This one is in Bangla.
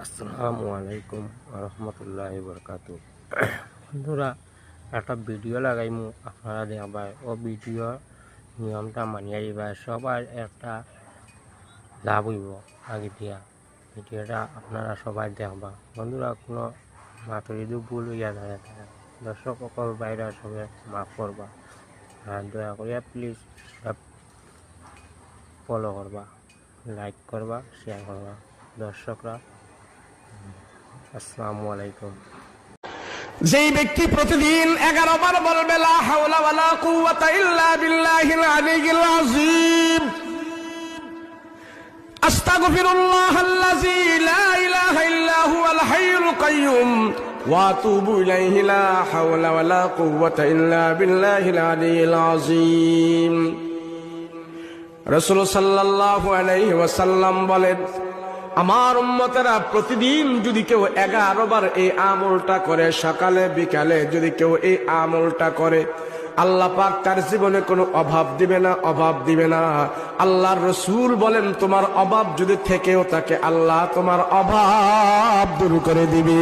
আসসালামু আলাইকুম রহমতুল্লাহি বরকাতু। বন্ধুরা, একটা ভিডিও লাগাইমু, আপনারা দেখবাই ও ভিডিও নিয়মটা মানিয়ে দিবা, সবার একটা লাভ হইব। আগে দিয়া ভিডিওটা আপনারা সবাই দেখবা। বন্ধুরা, কোনো মাতরিদু ভুল হইয়া যায়, দর্শক সকল বাইরে সবে মাফ করবা, আর দয়া করিয়া প্লিজ ফলো করবা, লাইক করবা, শেয়ার করবা। দর্শকরা, আসসালামু আলাইকুম। যেই ব্যক্তি প্রতিদিন 11 বার বলবে লা হাওলা ওয়ালা কুওয়াতা ইল্লা বিল্লাহিল আলিয়্যিল আযীম, আস্তাগফিরুল্লাহাল্লাযী লা ইলাহা ইল্লা হুয়াল হাইয়ুল কাইয়্যুম ওয়া আতুবু ইলাইহি, লা হাওলা ওয়ালা কুওয়াতা ইল্লা বিল্লাহিল আলিয়্যিল আযীম। রাসূল সাল্লাল্লাহু আলাইহি ওয়াসাল্লাম বলেন, আমার উম্মতেরা প্রতিদিন যদি কেউ 11 বার এই আমলটা করে, সকালে বিকালে যদি কেউ এই আমলটা করে, আল্লাহ পাক তার জীবনে কোনো অভাব দিবে না, অভাব দিবে না। আল্লাহর রাসূল বলেন, তোমার অভাব যদি থেকেও থাকে, আল্লাহ তোমার অভাব দূর করে দিবে।